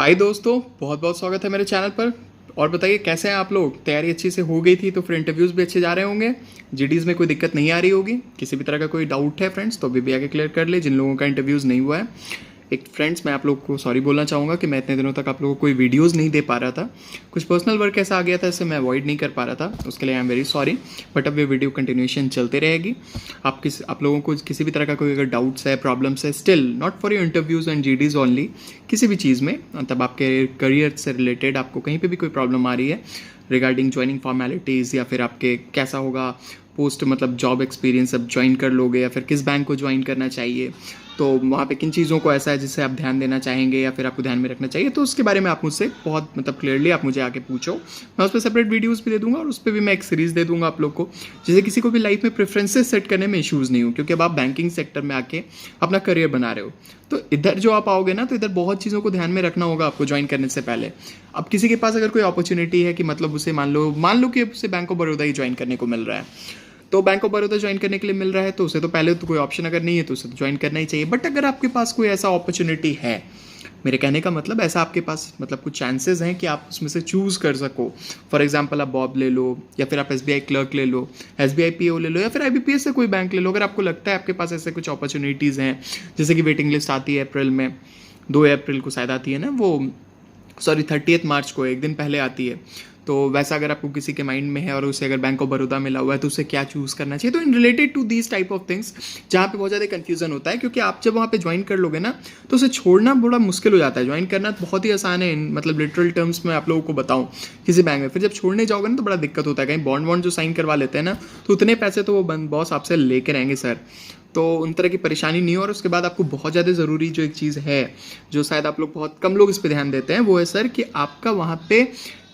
हाय दोस्तों, बहुत बहुत स्वागत है मेरे चैनल पर। और बताइए कैसे हैं आप लोग। तैयारी अच्छी से हो गई थी तो फिर इंटरव्यूज़ भी अच्छे जा रहे होंगे। जीडीज़ में कोई दिक्कत नहीं आ रही होगी। किसी भी तरह का कोई डाउट है फ्रेंड्स तो अभी भी आगे क्लियर कर ले जिन लोगों का इंटरव्यूज़ नहीं हुआ है। एक फ्रेंड्स मैं आप लोग को सॉरी बोलना चाहूँगा कि मैं इतने दिनों तक आप लोगों को कोई वीडियोज़ नहीं दे पा रहा था। कुछ पर्सनल वर्क ऐसा आ गया था जिससे मैं अवॉइड नहीं कर पा रहा था, उसके लिए I am very sorry. But अब ये वीडियो कंटिन्यूएशन चलते रहेगी। आप लोगों को किसी भी तरह का कोई अगर डाउट्स है, प्रॉब्लम्स है, still not for your interviews and GDs only, किसी भी चीज़ में मतलब आपके करियर से रिलेटेड आपको कहीं पे भी कोई प्रॉब्लम आ रही है रिगार्डिंग ज्वाइनिंग फॉर्मेलिटीज़ या फिर आपके कैसा होगा पोस्ट मतलब जॉब एक्सपीरियंस अब ज्वाइन कर लोगे या फिर किस बैंक को ज्वाइन करना चाहिए, तो वहाँ पे किन चीज़ों को ऐसा है जिससे आप ध्यान देना चाहेंगे या फिर आपको ध्यान में रखना चाहिए, तो उसके बारे में आप मुझसे बहुत मतलब क्लियरली आप मुझे आके पूछो। मैं उस पर सेपरेट वीडियोस भी दे दूंगा और उस पर भी मैं एक सीरीज़ दे दूंगा आप लोग को, जिससे किसी को भी लाइफ में प्रेफरेंसेस सेट करने में इशूज़ नहीं हो, क्योंकि अब आप बैंकिंग सेक्टर में आके अपना करियर बना रहे हो। तो इधर जो आप आओगे ना तो इधर बहुत चीज़ों को ध्यान में रखना होगा आपको ज्वाइन करने से पहले। अब किसी के पास अगर कोई अपॉर्चुनिटी है कि मतलब उसे मान लो कि उसे bank of Baroda he join करने को मिल रहा है, तो बैंक ऑफ बड़ौदा ज्वाइन करने के लिए मिल रहा है तो उसे तो पहले तो कोई ऑप्शन अगर नहीं है तो उसे तो ज्वाइन करना ही चाहिए। बट अगर आपके पास कोई ऐसा अपॉर्चुनिटी है, मेरे कहने का मतलब ऐसा आपके पास मतलब कुछ चांसेस हैं कि आप उसमें से चूज़ कर सको। फॉर एग्जांपल आप बॉब ले लो या फिर आप एसबीआई क्लर्क ले लो, एसबीआई पीओ ले लो या फिर आईबीपीएस से कोई बैंक ले लो। अगर आपको लगता है आपके पास ऐसे कुछ अपॉर्चुनिटीज़ हैं, जैसे कि वेटिंग लिस्ट आती है अप्रैल में, 2 अप्रैल को शायद आती है ना वो, सॉरी 30 मार्च को, एक दिन पहले आती है। तो वैसा अगर आपको किसी के माइंड में है और उसे अगर बैंक ऑफ बड़ौदा मिला हुआ है तो उसे क्या चूज़ करना चाहिए, तो in related to these type of things जहाँ पे बहुत ज़्यादा कन्फ्यूजन होता है, क्योंकि आप जब वहाँ पे ज्वाइन कर लोगे ना तो उसे छोड़ना बड़ा मुश्किल हो जाता है। ज्वाइन करना बहुत ही आसान है, मतलब लिटरल टर्म्स में आप लोगों को बताऊँ किसी बैंक में, फिर जब छोड़ने जाओगे ना तो बड़ा दिक्कत होता है। कहीं बॉन्ड जो साइन करवा लेते हैं ना तो उतने पैसे तो वो बॉस आपसे लेके रहेंगे सर, तो उन तरह की परेशानी नहीं हो। और उसके बाद आपको बहुत ज़्यादा ज़रूरी जो एक चीज़ है, जो शायद आप लोग बहुत कम लोग इस पर ध्यान देते हैं, वो है सर कि आपका वहाँ पे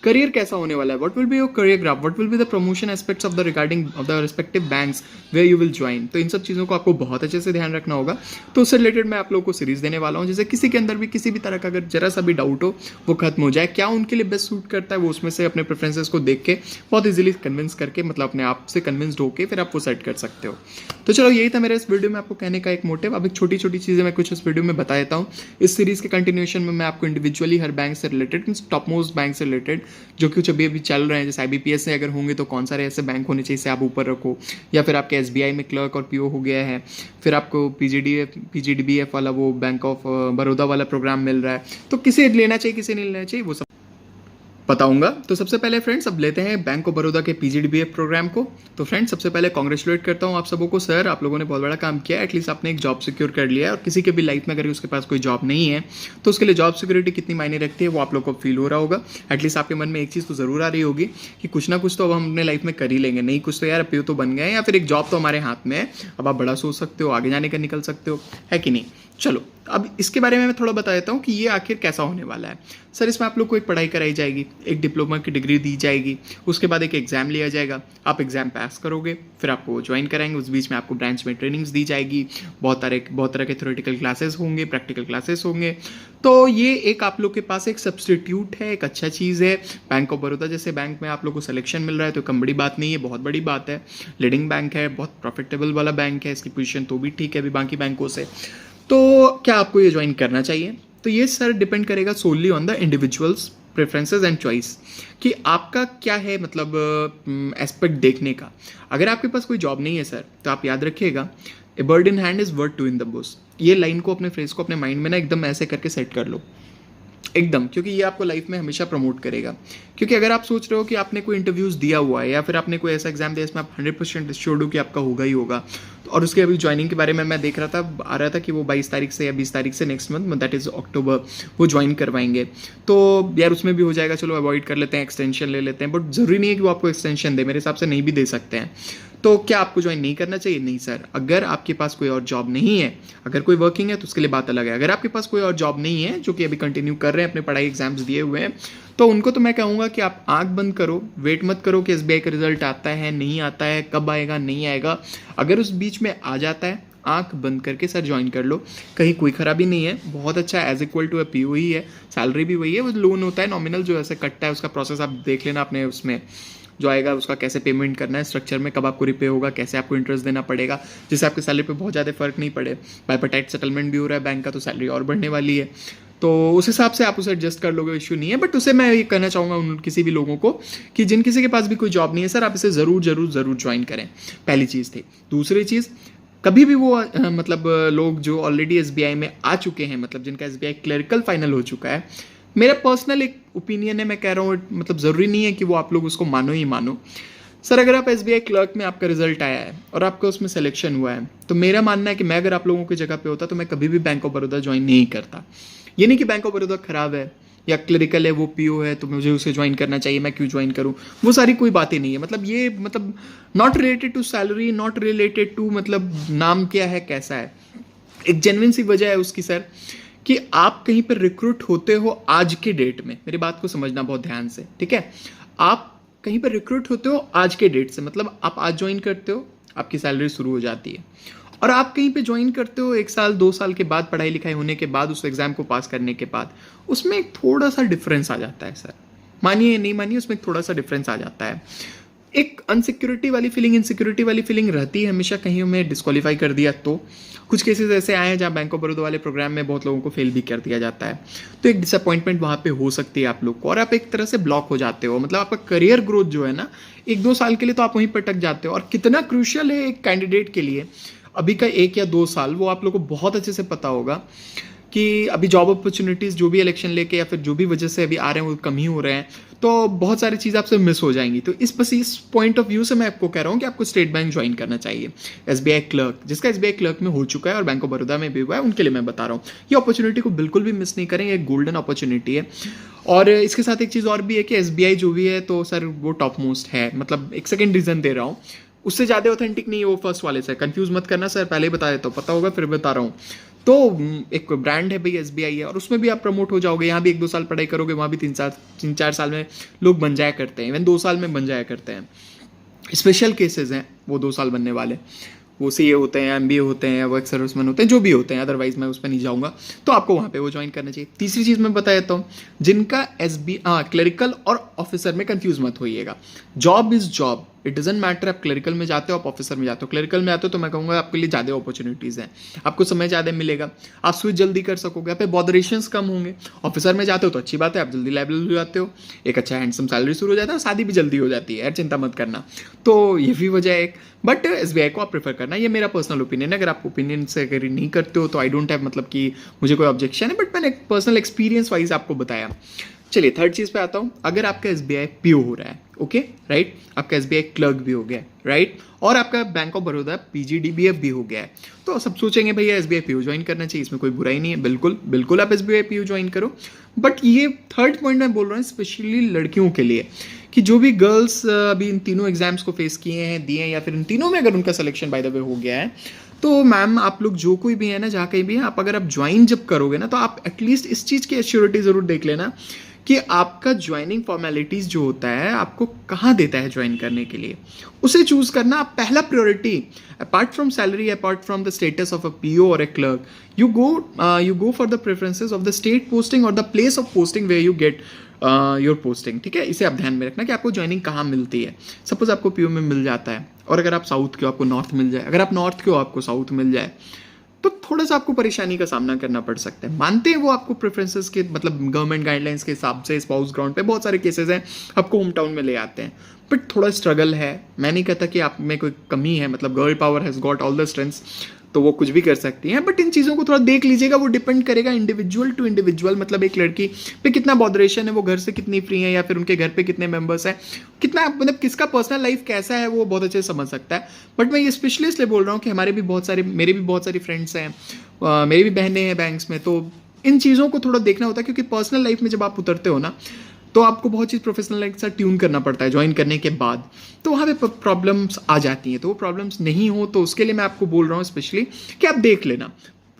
करियर कैसा होने वाला है। What will be your career graph, what will be the promotion aspects of the regarding of the respective banks where you will join. तो इन सब चीज़ों को आपको बहुत अच्छे से ध्यान रखना होगा। तो उससे रिलेटेड मैं आप लोगों को सीरीज देने वाला हूँ, जैसे किसी के अंदर भी किसी भी तरह का अगर जरा सा भी डाउट हो वो खत्म हो जाए, क्या उनके लिए बेस्ट सूट करता है वो उसमें से अपने प्रेफरेंसेस को देख के बहुत ईजिली कन्विंस करके, मतलब अपने आप से कन्विंस्ड होकर फिर आप वो सेट कर सकते हो। तो चलो यही था मेरे इस वीडियो में आपको कहने का एक मोटिव। अब एक छोटी छोटी चीज़ें मैं कुछ इस वीडियो में बता देता हूँ। इस सीरीज़ के कंटिन्यूएशन में मैं आपको इंडिविजुअली हर बैंक से रिलेटेड, टॉप मोस्ट बैंक से रिलेटेड जो कुछ अभी चल रहे हैं, जैसे आईबीपीएस से अगर होंगे तो कौन सारे ऐसे बैंक होने चाहिए जिसे आप ऊपर रखो, या फिर आपके एसबीआई में क्लर्क और पीओ हो गया है, फिर आपको पीजीडीबीएफ वाला वो बैंक ऑफ बड़ौदा वाला प्रोग्राम मिल रहा है, तो किसे लेना चाहिए किसे नहीं लेना चाहिए वो सब बताऊंगा। तो सबसे पहले फ्रेंड्स अब लेते हैं बैंक ऑफ बड़ौदा के पीजीडीबीएफ प्रोग्राम को। तो फ्रेंड्स सबसे पहले कांग्रेचुलेट करता हूं आप सबों को, सर आप लोगों ने बहुत बड़ा काम किया, एटलीस्ट आपने एक जॉब सिक्योर कर लिया है। और किसी के भी लाइफ में अगर उसके पास कोई जॉब नहीं है तो उसके लिए जॉब सिक्योरिटी कितनी मायने रखती है वो आप लोग को फील हो रहा होगा। एटलीस्ट आपके मन में एक चीज़ तो ज़रूर आ रही होगी कि कुछ ना कुछ तो अब हम अपने लाइफ में कर ही लेंगे, नहीं कुछ तो यार पीओ तो बन गए या फिर एक जॉब तो हमारे हाथ में है, अब आप बड़ा सोच सकते हो, आगे जाने का निकल सकते हो, है कि नहीं। चलो अब इसके बारे में मैं थोड़ा बता देता हूँ कि ये आखिर कैसा होने वाला है। सर इसमें आप लोग को एक पढ़ाई कराई जाएगी, एक डिप्लोमा की डिग्री दी जाएगी, उसके बाद एक एग्ज़ाम लिया जाएगा, आप एग्ज़ाम पास करोगे फिर आपको ज्वाइन कराएंगे। उस बीच में आपको ब्रांच में ट्रेनिंग्स दी जाएगी, बहुत तरह के थ्योरेटिकल क्लासेस होंगे, प्रैक्टिकल क्लासेस होंगे। तो ये एक आप लोग के पास एक सब्सटीट्यूट है, एक अच्छा चीज़ है। बैंक ऑफ बड़ौदा जैसे बैंक में आप लोग को सिलेक्शन मिल रहा है तो कम बड़ी बात नहीं है, बहुत बड़ी बात है। लीडिंग बैंक है, बहुत प्रॉफिटेबल वाला बैंक है, इसकी पोजीशन तो भी ठीक है अभी बाकी बैंकों से। तो क्या आपको ये ज्वाइन करना चाहिए, तो ये सर डिपेंड करेगा solely on the individuals preferences and choice कि आपका क्या है मतलब एस्पेक्ट देखने का। अगर आपके पास कोई जॉब नहीं है सर तो आप याद रखिएगा, a bird in hand is worth two in the bush. ये लाइन को अपने फ्रेज को अपने माइंड में ना एकदम ऐसे करके सेट कर लो एकदम, क्योंकि ये आपको लाइफ में हमेशा प्रमोट करेगा। क्योंकि अगर आप सोच रहे हो कि आपने कोई इंटरव्यूज़ दिया हुआ है या फिर आपने कोई ऐसा एग्जाम दिया जिसमें आप 100% श्योर हो कि आपका होगा ही होगा, और उसके अभी ज्वाइनिंग के बारे में मैं देख रहा था, आ रहा था कि वो 22 तारीख से या 20 तारीख से नेक्स्ट मंथ दैट इज़ अक्टूबर वो ज्वाइन करवाएंगे, तो यार उसमें भी हो जाएगा, चलो अवॉइड कर लेते हैं, एक्सटेंशन ले लेते हैं। बट ज़रूरी नहीं है कि वो आपको एक्सटेंशन दे, मेरे हिसाब से नहीं भी दे सकते हैं। तो क्या आपको ज्वाइन नहीं करना चाहिए? नहीं सर, अगर आपके पास कोई और जॉब नहीं है, अगर कोई वर्किंग है तो उसके लिए बात अलग है। अगर आपके पास कोई और जॉब नहीं है जो कि अभी कंटिन्यू कर रहे हैं, अपने पढ़ाई एग्जाम्स दिए हुए हैं, तो उनको तो मैं कहूँगा कि आप आंख बंद करो, वेट मत करो कि एसबीआई का रिजल्ट आता है नहीं आता है, कब आएगा नहीं आएगा। अगर उस बीच में आ जाता है आंख बंद करके सर ज्वाइन कर लो, कहीं कोई खराबी नहीं है, बहुत अच्छा as equal to a PO ही है, सैलरी भी वही है, वो लोन होता है नॉमिनल जो ऐसे कटता है, उसका प्रोसेस आप देख लेना अपने उसमें जो आएगा, उसका कैसे पेमेंट करना है, स्ट्रक्चर में कब आपको रिपे होगा, कैसे आपको इंटरेस्ट देना पड़ेगा, जिससे आपके सैलरी पे बहुत ज़्यादा फर्क नहीं पड़े। बाइपर्टाइट सेटलमेंट भी हो रहा है बैंक का तो सैलरी और बढ़ने वाली है। तो उस हिसाब से आप उसे एडजस्ट कर लोगे, इशू नहीं है। बट उसे मैं ये कहना चाहूँगा उन किसी भी लोगों को कि जिन किसी के पास भी कोई जॉब नहीं है, सर आप इसे ज़रूर ज़रूर ज़रूर ज्वाइन करें। पहली चीज़ थी। दूसरी चीज़, कभी भी वो मतलब लोग जो ऑलरेडी एसबीआई में आ चुके हैं, मतलब जिनका एसबीआई क्लरिकल फाइनल हो चुका है, मेरा पर्सनल एक ओपिनियन है, मैं कह रहा हूँ, मतलब ज़रूरी नहीं है कि वो आप लोग उसको मानो ही मानो। सर अगर आप एसबीआई क्लर्क में आपका रिजल्ट आया है और आपका उसमें सिलेक्शन हुआ है, तो मेरा मानना है कि मैं अगर आप लोगों की जगह पे होता तो मैं कभी भी बैंक ऑफ बड़ौदा ज्वाइन नहीं करता। ये नहीं कि बैंक ऑफ बड़ौदा खराब है या क्लरिकल है, वो पीओ है तो मुझे उसे ज्वाइन करना चाहिए, मैं क्यों ज्वाइन करूं, वो सारी कोई बातें नहीं है। मतलब ये मतलब not related to salary, not related to मतलब नाम क्या है कैसा है। एक जेन्युइन सी वजह है उसकी सर कि आप कहीं पर रिक्रूट होते हो आज के डेट में, मेरी बात को समझना बहुत ध्यान से, ठीक है। आप कहीं पर रिक्रूट होते हो आज के डेट से, मतलब आप आज ज्वाइन करते हो, आपकी सैलरी शुरू हो जाती है। और आप कहीं पे ज्वाइन करते हो 1 साल 2 साल के बाद, पढ़ाई लिखाई होने के बाद, उस एग्जाम को पास करने के बाद, उसमें एक थोड़ा सा डिफरेंस आ जाता है सर, मानिए नहीं मानिए, उसमें थोड़ा सा डिफरेंस आ जाता है। एक अनसिक्योरिटी वाली फीलिंग, इनसिक्योरिटी वाली फीलिंग रहती है हमेशा, कहीं हमें डिस्क्वालीफाई कर दिया तो। कुछ केसेस ऐसे आए हैं जहाँ बैंक ऑफ बड़ौदा वाले प्रोग्राम में बहुत लोगों को फेल भी कर दिया जाता है, तो एक डिसअपॉइंटमेंट वहाँ पे हो सकती है आप लोग को, और आप एक तरह से ब्लॉक हो जाते हो। मतलब आपका करियर ग्रोथ जो है ना, 1-2 साल के लिए तो आप वहीं पर अटक जाते हो। और कितना क्रूशियल है एक कैंडिडेट के लिए अभी का 1 या 2 साल, वो आप लोग को बहुत अच्छे से पता होगा कि अभी जॉब अपॉर्चुनिटीज़ जो भी इलेक्शन लेके या फिर जो भी वजह से अभी आ रहे हैं वो कम ही हो रहे हैं, तो बहुत सारी चीज़ आपसे मिस हो जाएंगी। तो इस पॉइंट ऑफ व्यू से मैं आपको कह रहा हूँ कि आपको स्टेट बैंक ज्वाइन करना चाहिए। एसबीआई क्लर्क, जिसका एसबीआई क्लर्क में हो चुका है और बैंक ऑफ बड़ौदा में भी हुआ है, उनके लिए मैं बता रहा हूँ, ये अपॉर्चुनिटी को बिल्कुल भी मिस नहीं करें, ये गोल्डन अपॉर्चुनिटी है। और इसके साथ एक चीज़ और भी है कि एसबीआई जो भी है तो सर वो टॉप मोस्ट है। मतलब एक सेकेंड रीज़न दे रहा हूँ, उससे ज़्यादा ऑथेंटिक नहीं है वो फर्स्ट वाले से, कंफ्यूज मत करना सर, पहले ही बता देता हूँ, पता होगा फिर बता रहा हूँ। तो एक ब्रांड है भाई एसबीआई है, और उसमें भी आप प्रमोट हो जाओगे, यहाँ भी 1-2 साल पढ़ाई करोगे, वहाँ भी 3-4 साल में लोग बन जाया करते हैं, इवन 2 साल में बन जाया करते हैं। स्पेशल केसेस हैं वो 2 साल बनने वाले, वो सीए होते हैं, एमबीए होते हैं, वर्क सर्विसमैन होते हैं, जो भी होते हैं, अदरवाइज मैं उस पर नहीं जाऊँगा। तो आपको वहाँ पे वो ज्वाइन करना चाहिए। तीसरी चीज़ मैं बता देता हूँ, जिनका क्लरिकल और ऑफिसर में कंफ्यूज मत होइएगा। Job is job, it doesn't matter आप क्लरिकल में जाते हो आप ऑफिसर में जाते हो। क्लरिकल में आते हो तो मैं कहूँगा आपके लिए ज़्यादा अपॉर्चुनिटीज़ हैं, आपको समय ज़्यादा मिलेगा, आप स्विच जल्दी कर सकोगे, आप पे बॉदरेशंस कम होंगे। ऑफिसर में जाते हो तो अच्छी बात है, आप जल्दी लाइबल हो जाते हो, एक अच्छा हैंडसम सैलरी शुरू हो जाता है, शादी भी जल्दी हो जाती है यार, चिंता मत करना। तो ये भी वजह है एक। बट एसबीआई को आप प्रेफर करना, ये मेरा पर्सनल ओपिनियन है। अगर आप ओपिनियन से अगर नहीं करते हो तो आई डोंट हैव, मतलब कि मुझे कोई ऑब्जेक्शन है, बट मैंने पर्सनल एक्सपीरियंस वाइज आपको बताया। चलिए थर्ड चीज़ पे आता हूँ, अगर आपका एसबीआई पीओ हो रहा है, ओके राइट, आपका एसबीआई क्लर्क भी हो गया है राइट, और आपका बैंक ऑफ बड़ौदा पीजीडीबीएफ भी हो गया है, तो सब सोचेंगे भैया एसबीआई पीओ ज्वाइन करना चाहिए, इसमें कोई बुराई नहीं है, बिल्कुल बिल्कुल आप एसबीआई पीओ ज्वाइन करो। बट ये थर्ड पॉइंट मैं बोल रहा हूँ स्पेशली लड़कियों के लिए, कि जो भी गर्ल्स अभी इन तीनों एग्जाम्स को फेस किए हैं, दिए हैं, या फिर इन तीनों में अगर उनका सिलेक्शन बाय द वे हो गया है, तो मैम आप लोग जो कोई भी है ना, जहाँ कहीं भी है, आप अगर आप ज्वाइन जब करोगे ना, तो आप एटलीस्ट इस चीज़ की एश्योरिटी ज़रूर देख लेना कि आपका ज्वाइनिंग फॉर्मेलिटीज़ जो होता है आपको कहाँ देता है ज्वाइन करने के लिए, उसे चूज़ करना आप पहला priority. Apart from salary, apart from the status of a PO और a clerk, you go for the preferences of the state posting और the place of posting where you get your posting, ठीक है। इसे आप ध्यान में रखना कि आपको ज्वाइनिंग कहाँ मिलती है। सपोज आपको पीओ में मिल जाता है, और अगर आप साउथ के हो आपको नॉर्थ मिल जाए, अगर आप नॉर्थ के हो आपको साउथ मिल जाए, तो थोड़ा सा आपको परेशानी का सामना करना पड़ सकता है। मानते हैं वो आपको प्रेफरेंसेस के, मतलब गवर्नमेंट गाइडलाइंस के हिसाब से स्पाउस ग्राउंड पे बहुत सारे केसेस हैं आपको होम टाउन में ले आते हैं, बट थोड़ा स्ट्रगल है। मैं नहीं कहता कि आप में कोई कमी है, मतलब girl power has got all the strengths, तो वो कुछ भी कर सकती हैं, बट इन चीज़ों को थोड़ा देख लीजिएगा। वो डिपेंड करेगा इंडिविजुअल टू इंडिविजुअल, मतलब एक लड़की पे कितना बॉदरेशन है, वो घर से कितनी फ्री है, या फिर उनके घर पे कितने मेंबर्स हैं, कितना मतलब किसका पर्सनल लाइफ कैसा है, वो बहुत अच्छे से समझ सकता है। बट मैं ये स्पेशली इसलिए बोल रहा हूँ कि मेरे भी बहुत सारी फ्रेंड्स हैं, मेरी भी बहनें हैं बैंक्स में, तो इन चीज़ों को थोड़ा देखना होता है, क्योंकि पर्सनल लाइफ में जब आप उतरते हो ना, तो आपको बहुत चीज़ प्रोफेशनल लाइफ के साथ ट्यून करना पड़ता है ज्वाइन करने के बाद, तो वहाँ पे प्रॉब्लम्स आ जाती हैं। तो वो प्रॉब्लम्स नहीं हो, तो उसके लिए मैं आपको बोल रहा हूँ स्पेशली कि आप देख लेना,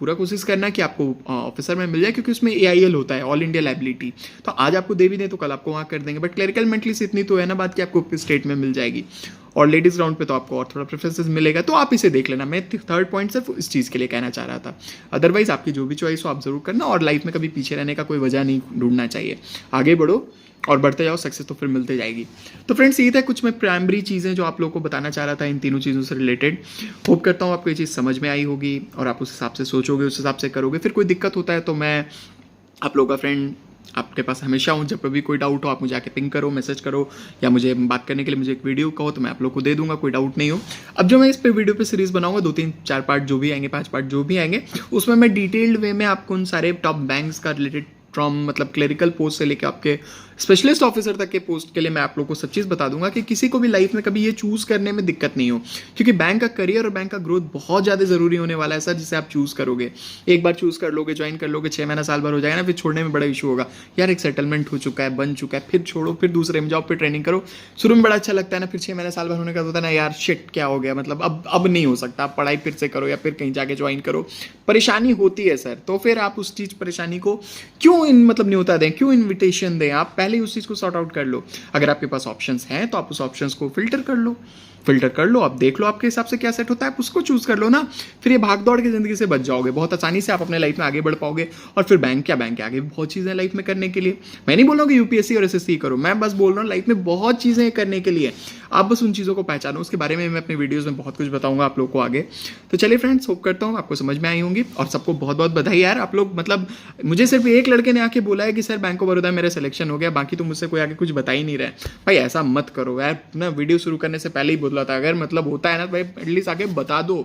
पूरा कोशिश करना कि आपको ऑफिसर में मिल जाए, क्योंकि उसमें AIL होता है, ऑल इंडिया लाइबिलिटी, तो आज आपको दे भी दें तो कल आपको वहाँ कर देंगे। बट क्लरिकल मेंटली से इतनी तो है ना बात कि आपको स्टेट में मिल जाएगी, और लेडीज़ ग्राउंड पे तो आपको और थोड़ा प्रेफरेंसेस मिलेगा, तो आप इसे देख लेना। मैं थर्ड पॉइंट सिर्फ इस चीज़ के लिए कहना चाह रहा था। अदरवाइज आपकी जो भी चॉइस हो आप ज़रूर करना, और लाइफ में कभी पीछे रहने का कोई वजह नहीं ढूंढना चाहिए, आगे बढ़ो और बढ़ते जाओ, सक्सेस तो फिर मिलते जाएगी। तो फ्रेंड्स ये था कुछ मैं प्राइमरी चीज़ें जो आप लोगों को बताना चाह रहा था इन तीनों चीज़ों से रिलेटेड। होप करता हूँ आपको ये चीज़ समझ में आई होगी और आप उस हिसाब से सोचोगे, उस हिसाब से करोगे। फिर कोई दिक्कत होता है तो मैं आप लोगों का फ्रेंड आपके पास हमेशा हूँ। जब भी कोई डाउट हो आप मुझे आके पिंग करो, मैसेज करो, या मुझे बात करने के लिए मुझे एक वीडियो कहो तो मैं आप लोग को दे दूंगा, कोई डाउट नहीं हो। अब जो मैं इस पे वीडियो पे सीरीज बनाऊंगा 2 3 4 पार्ट जो भी आएंगे, 5 पार्ट जो भी आएंगे, उसमें मैं डिटेल्ड वे में आपको उन सारे टॉप बैंक्स का रिलेटेड फ्रॉम मतलब क्लरिकल पोस्ट से लेकर आपके स्पेशलिस्ट ऑफिसर तक के पोस्ट के लिए मैं आप लोगों को सब चीज़ बता दूंगा कि किसी को भी लाइफ में कभी ये चूज करने में दिक्कत नहीं हो, क्योंकि बैंक का करियर और बैंक का ग्रोथ बहुत ज़्यादा जरूरी होने वाला है सर, जिसे आप चूज करोगे। एक बार चूज कर लोगे, ज्वाइन कर लोगे, 6 महीना साल भर हो जाएगा ना, फिर छोड़ने में बड़ा इशू होगा। यार एक सेटलमेंट हो चुका है, बन चुका है, फिर छोड़ो, फिर दूसरे में जाओ, फिर ट्रेनिंग करो। शुरू में बड़ा अच्छा लगता है ना, फिर 6 महीना साल भर होने का होता है ना, यार शिट क्या हो गया, मतलब अब नहीं हो सकता, आप पढ़ाई फिर से करो या फिर कहीं जाके ज्वाइन करो, परेशानी होती है सर। तो फिर आप उस चीज़ परेशानी को क्यों मतलब न्योता दें, क्यों इन्विटेशन दें, आप पहले उस चीज़ को सॉर्ट आउट कर लो। अगर आपके पास ऑप्शंस हैं तो आप उस ऑप्शंस को फिल्टर कर लो, आप देख लो आपके हिसाब से क्या सेट होता है, आप उसको चूज कर लो ना। फिर ये भाग दौड़ की जिंदगी से बच जाओगे, बहुत आसानी से आप अपने लाइफ में आगे बढ़ पाओगे। और फिर बैंक क्या, बैंक के आगे भी बहुत चीजें लाइफ में करने के लिए। मैं नहीं बोल रहा हूँ कि यूपीएससी और एसएससी करो, मैं बस बोल रहा हूँ लाइफ में बहुत चीजें करने के लिए, आप बस उन चीज़ों को पहचानो। उसके बारे में मैं अपने वीडियोस में बहुत कुछ बताऊंगा आप लोगों को आगे। तो चलिए फ्रेंड्स, होप करता हूँ आपको समझ में आई होंगी, और सबको बहुत बहुत बधाई यार। आप लोग मतलब मुझे सिर्फ एक लड़के ने आके बोला है कि सर बैंक ऑफ बड़ौदा मेरा सिलेक्शन हो गया, बाकी तो मुझसे कोई आगे कुछ बता ही नहीं रहा है। भाई ऐसा मत करो यार, ना वीडियो शुरू करने से पहले ही बोला था, अगर मतलब होता है ना भाई एटलीस्ट आगे बता दो,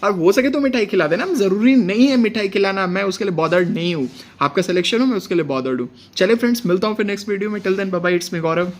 और हो सके तो मिठाई खिला देना। जरूरी नहीं है मिठाई खिलाना, मैं उसके लिए बॉदर्ड नहीं हूँ, आपका सिलेक्शन हो मैं उसके लिए बॉदर्ड हूँ। चलिए फ्रेंड्स, मिलता हूँ फिर नेक्स्ट वीडियो में। Till then bye bye, it's me Gaurav.